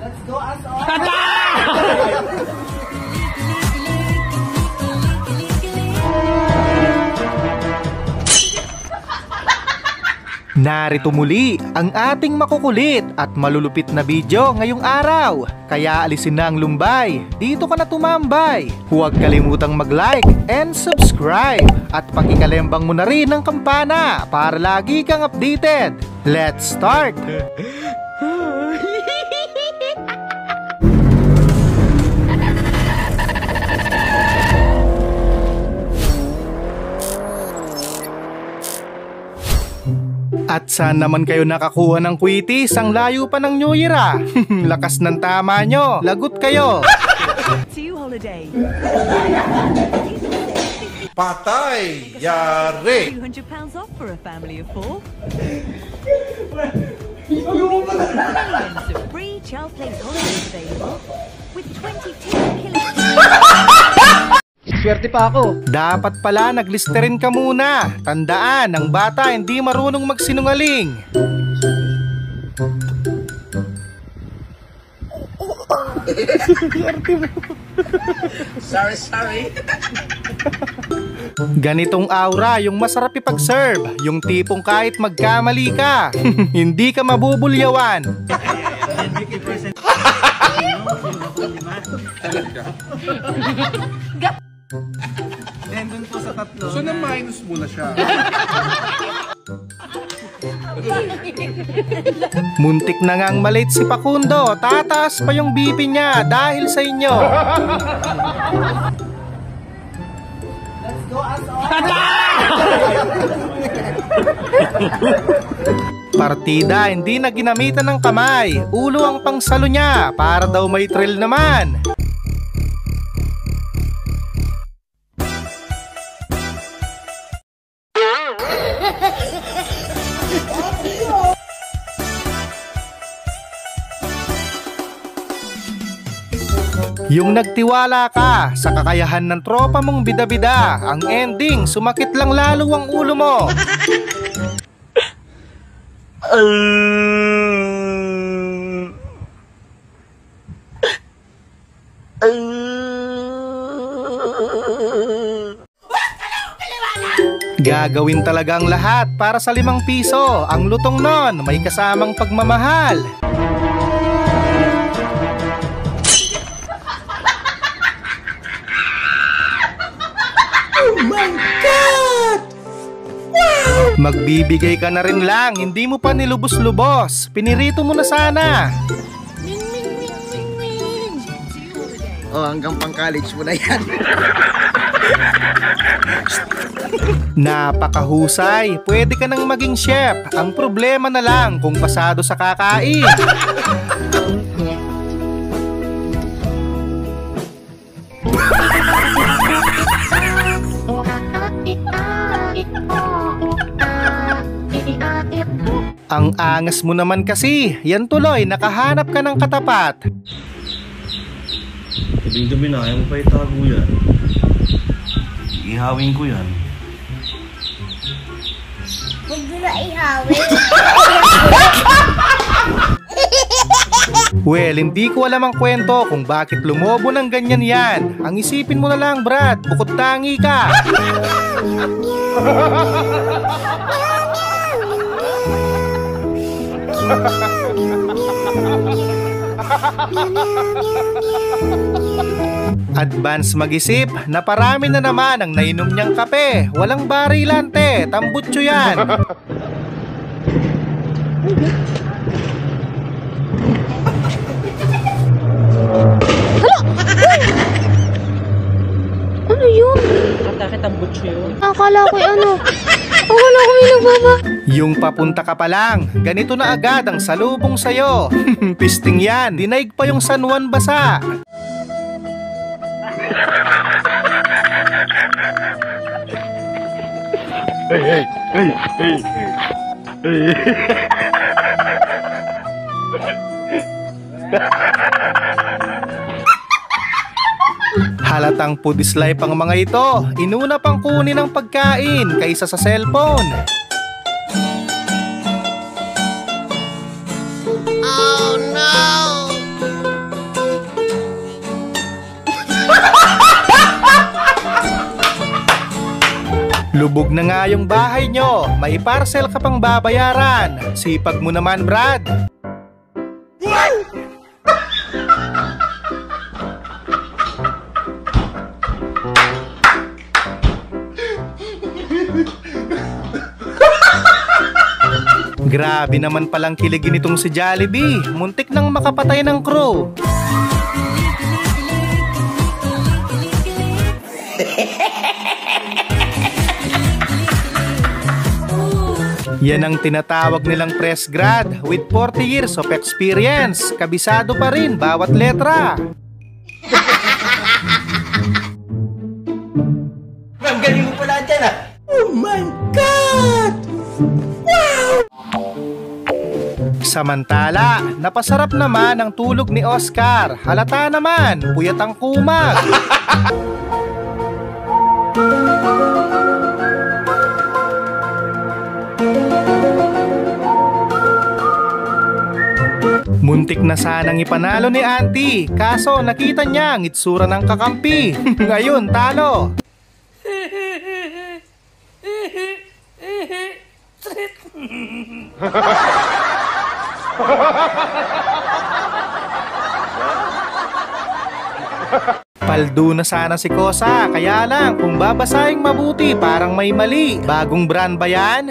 Let's go as all. Narito muli ang ating makukulit at malulupit na video ngayong araw. Kaya alisin na ang lumbay, dito ka na tumambay. Huwag kalimutang mag-like and subscribe. At pakikalembang mo na rin ang kampana para lagi kang updated. Let's start! At saan naman kayo nakakuha ng kwitis? Ang layo pa ng New Year ah. Lakas ng tama nyo. Lagot kayo. Patay! Yari! £200 off for a family of 4. Millions of free child place holidays available with 22 kilos. Swerte pa ako. Dapat pala naglisterin ka muna. Tandaan, ang bata hindi marunong magsinungaling. Sorry. Ganitong aura yung masarap ipag-serve. Yung tipong kahit magkamali ka, hindi ka mabubulyawan. Nandun po sa tatlo. So na-minus mo na siya. Muntik na ngang malate si Facundo. Tataas pa yung BP niya dahil sa inyo. Let's go as all. Partida hindi na ginamitan ng kamay. Ulo ang pangsalo niya para daw may thrill naman. Yung nagtiwala ka sa kakayahan ng tropa mong bida-bida, ang ending, sumakit lang lalo ang ulo mo. Gagawin talaga ang lahat para sa ₱5. Ang lutong nun, may kasamang pagmamahal. Magbibigay ka na rin lang, hindi mo pa nilubos-lubos. Pinirito mo na sana. Oh, hanggang pang college mo na yan. Napakahusay, pwede ka nang maging chef. Ang problema na lang kung pasado sa kakain. Ang angas mo naman kasi. Yan tuloy, nakahanap ka ng katapat. Tabing-tabi na, ayaw mo pa itago yan. Ihawin ko yan. Huwag mo na ihawin. Well, hindi ko alam ang kwento kung bakit lumobo ng ganyan yan. Ang isipin mo na lang, Brad, bukod tangi ka. Advance mag-isip na parami na naman ang nainom niyang kape. Walang barilante, tambutso yan. Ano yun? Bakit ang butcho yun? Akala ko ano. Akala ko may nagbaba. Yung papunta ka pa lang, ganito na agad ang salubong sayo. Pisting yan, dinaig pa yung San Juan basa. Halatang pudis life ang mga ito. Inuna pang kunin ang pagkain kaysa sa cellphone. Oh no! Lubog na nga yung bahay nyo, may parcel ka pang babayaran. Sipag mo naman, Brad. Grabe naman palang kiligin itong si Jollibee. Muntik nang makapatay ng crew. Yan ang tinatawag nilang press grad with 40 years of experience. Kabisado pa rin bawat letra. Ang galing mo pala dyan ah. Oh my God! Samantala, napasarap naman ang tulog ni Oscar. Halata naman, puyat ang kumag. Muntik na sanang ipanalo ni Auntie, kaso nakita niya ang itsura ng kakampi. Ngayon, talo. Paldo na sana si Kosa, kaya lang kung babasahin mabuti parang may mali. Bagong brand ba yan?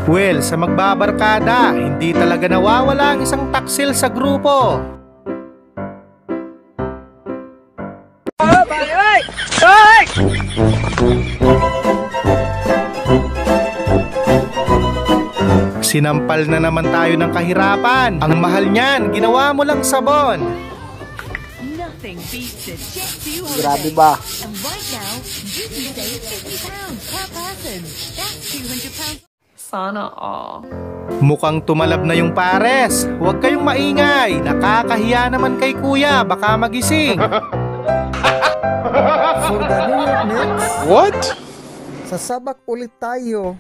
Well, sa magbabarkada, hindi talaga nawawala ang isang taksil sa grupo. Sinampal na naman tayo ng kahirapan. Ang mahal niyan, ginawa mo lang sabon. Nothing beats a Jet2 holiday. Grabe ba? And right now, you can save £50 per person. That's £200. Sana all. Mukhang tumalab na yung pares. Huwag kayong maingay. Nakakahiya naman kay kuya, baka magising. For the New York Knicks, What? sasabak ulit tayo.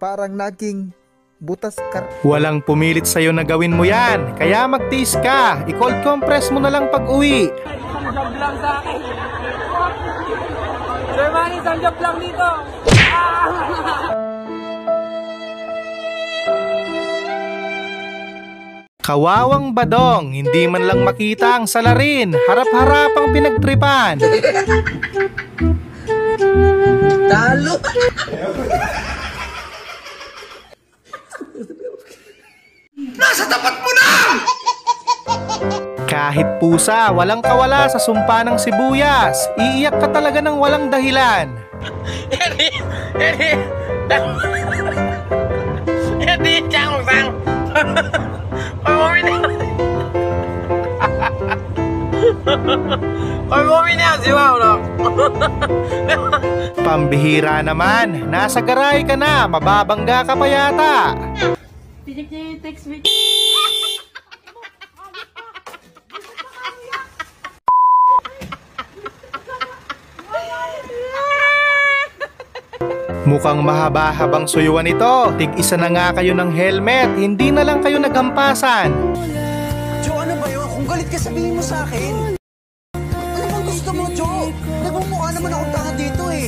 Parang naging butas Walang pumilit sa'yo na gawin mo yan. Kaya magtiis ka. I-cold compress mo na lang pag uwi. Job lang sa akin. Sir Manny, isang job lang dito. Kawawang badong, hindi man lang makita ang salarin. Harap-harapang pinagtripan. Talo! Nasa tapat mo na! Kahit pusa, walang kawala sa sumpa ng sibuyas. Iiyak ka talaga ng walang dahilan. Pambihira naman, nasa garay ka na, mababangga ka pa yata. Mukhang mahaba-habang suyuan ito. Tig-isa na nga kayo ng helmet, hindi na lang kayo naghampasan. Jo, ano ba yun? Kung galit ka, sabihin mo sa akin. Ano bang gusto mo, Jo? Nagmumukha naman akong tanga dito eh.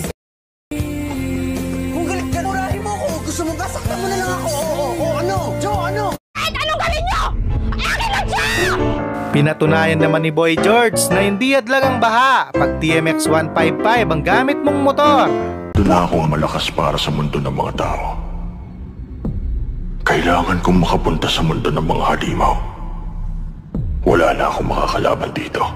Kung galit ka, murahin mo ako. Gusto mo gasaktan mo na lang ako. Oo, ano? Jo, ano? Anong gawin nyo? Akin lang siya! Pinatunayan naman ni Boy George na hindi adlag ang baha pag TMX 155 ang gamit mong motor. Doon na akong malakas para sa mundo ng mga tao. Kailangan kong makapunta sa mundo ng mga halimaw. Wala na akong makakalaban dito.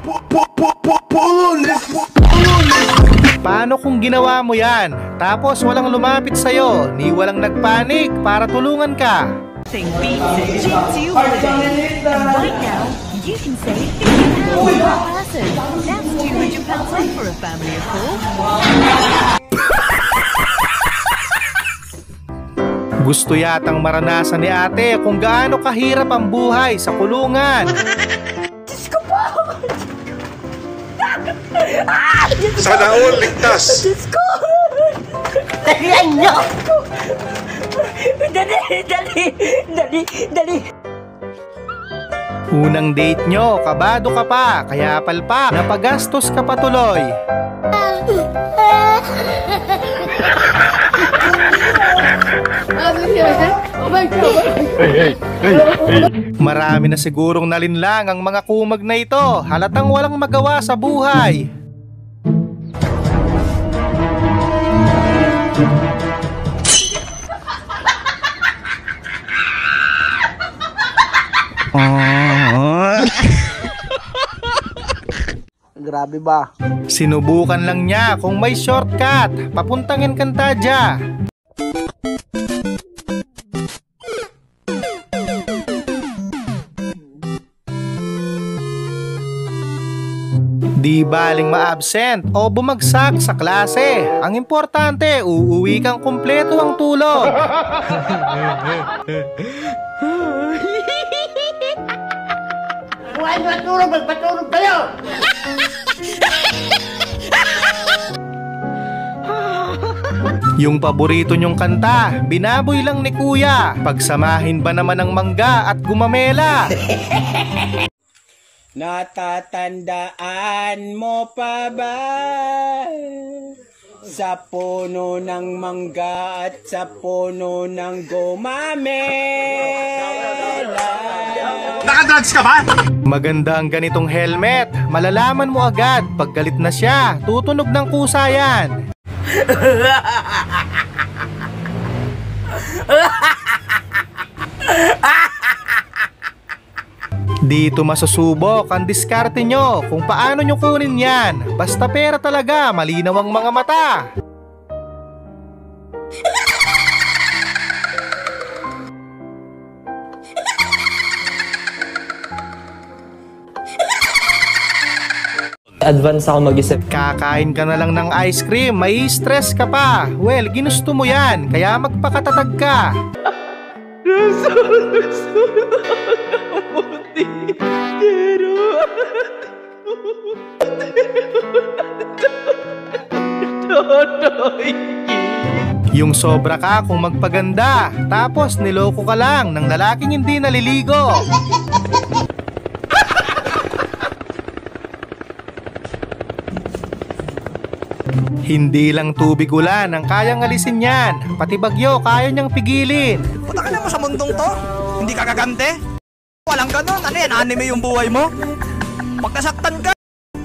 Paano kung ginawa mo yan? Tapos walang lumapit sa'yo, ni walang nagpanik para tulungan ka. Nothing beats a Jet2 holiday. And right now, you can save £50 per person. That's £200 off for a family of 4. Gusto yatang maranasan ni ate kung gaano kahirap ang buhay sa kulungan. Diyos ko po! Sana all ligtas. Diyos ko! Tahiyan nyo! Dali. Unang date nyo, kabado ka pa, kaya palpak, napagastos ka pa tuloy. Marami na sigurong nalinlang ang mga kumag na ito, halatang walang magawa sa buhay. Grabe ba? Sinubukan lang niya kung may shortcut, papuntang Encantadia. Di baling ma-absent o bumagsak sa klase. Ang importante, uuwi kang kumpleto ang tulog. Huwag matulog, magpatulog kayo! Yung paborito niyong kanta, binaboy lang ni Kuya. Pagsamahin ba naman ng mangga at gumamela? Natatandaan mo pa ba sa puno ng mangga at sa puno ng gumamela? Nakadrugs ka ba? Maganda ang ganitong helmet. Malalaman mo agad pag galit na siya. Tutunog ng kusa yan. Dito masusubok ang diskarte nyo kung paano nyo kunin yan. Basta pera talaga, malinaw ang mga mata. Advance ako mag-isip. Kakain ka na lang ng ice cream, may stress ka pa. Well, ginusto mo yan, kaya magpakatatag ka. Yung sobra ka kung magpaganda, tapos niloko ka lang ng lalaking hindi naliligo. Hindi lang tubig ulan ang kayang alisin yan, pati bagyo kaya niyang pigilin. Punta ka naman sa mundong to? Hindi ka gagante? Walang ganun. Ano yan? Anime yung buhay mo? Pag nasaktan ka,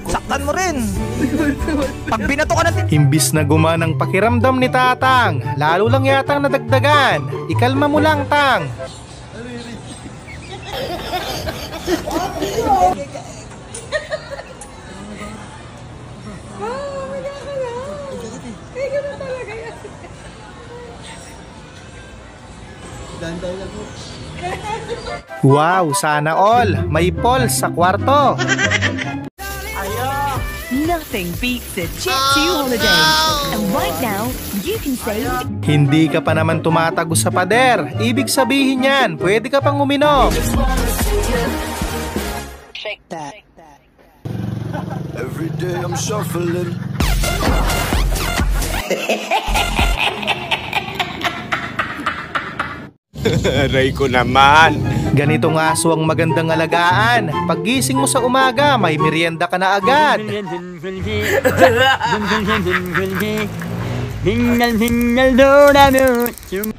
saktan mo rin. Pag binato ka natin. Imbis na gumanang pakiramdam ni Tatang, lalo lang yatang nadagdagan. Ikalma mo lang, Tang. Wow, sana all. May poll sa kwarto. Nothing beats a Jet2 holiday. And right now, you can save. Hindi ka pa naman tumatago sa pader. Ibig sabihin yan, pwede ka pang uminom. Shake that. Every day I'm shuffling. Aray ko naman. Ganitong aso ang magandang alagaan. Paggising mo sa umaga, may merienda ka na agad.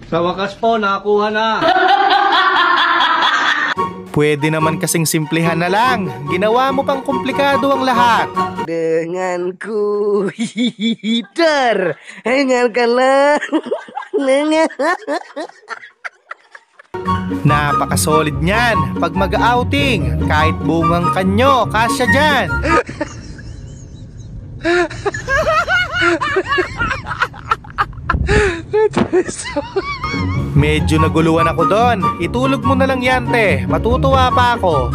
Sa wakas po, nakakuha na. Pwede naman kasing simplihan na lang. Ginawa mo pang komplikado ang lahat. Denganku hitar, dengarkanlah. Napakasolid niyan. Pag mag-outing, kahit bungang kanyo, kasya dyan. Medyo naguluhan ako doon. Itulog mo na lang yan, te. Matutuwa pa ako.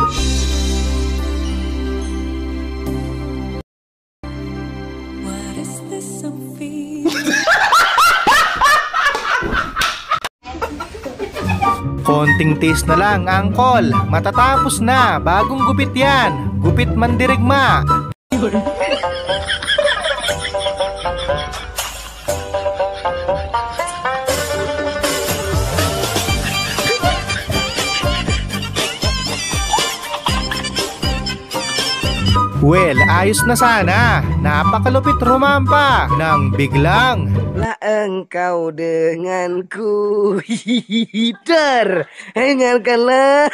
Konting taste na lang, Angkol. Matatapos na. Bagong gupit yan. Gupit mandirigma. Well, ayos na sana. Napakalupit rumampa nang biglang lah engkau denganku. Dar, dengarkanlah.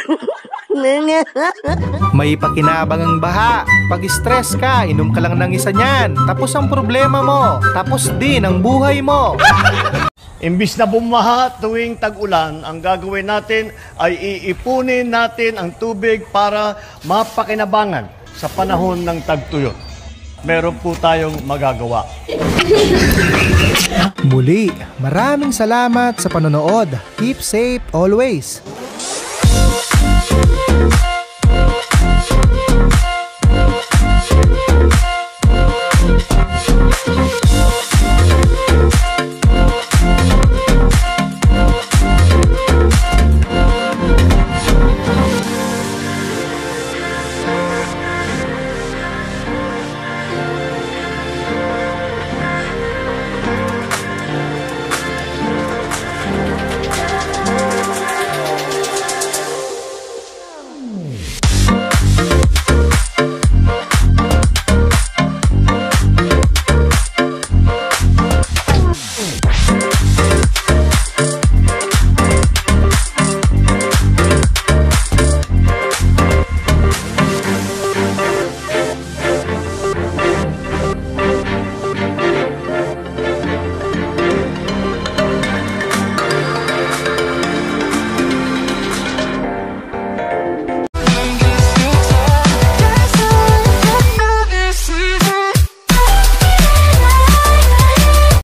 may pakinabang ang baha. Pag stress ka, inom ka lang ng isa niyan. Tapos ang problema mo. Tapos din ang buhay mo. Imbis na bumaha tuwing tag-ulan, ang gagawin natin ay iipunin natin ang tubig para mapakinabangan sa panahon ng tagtuyot. Meron po tayong magagawa. Muli, maraming salamat sa panonood. Keep safe always.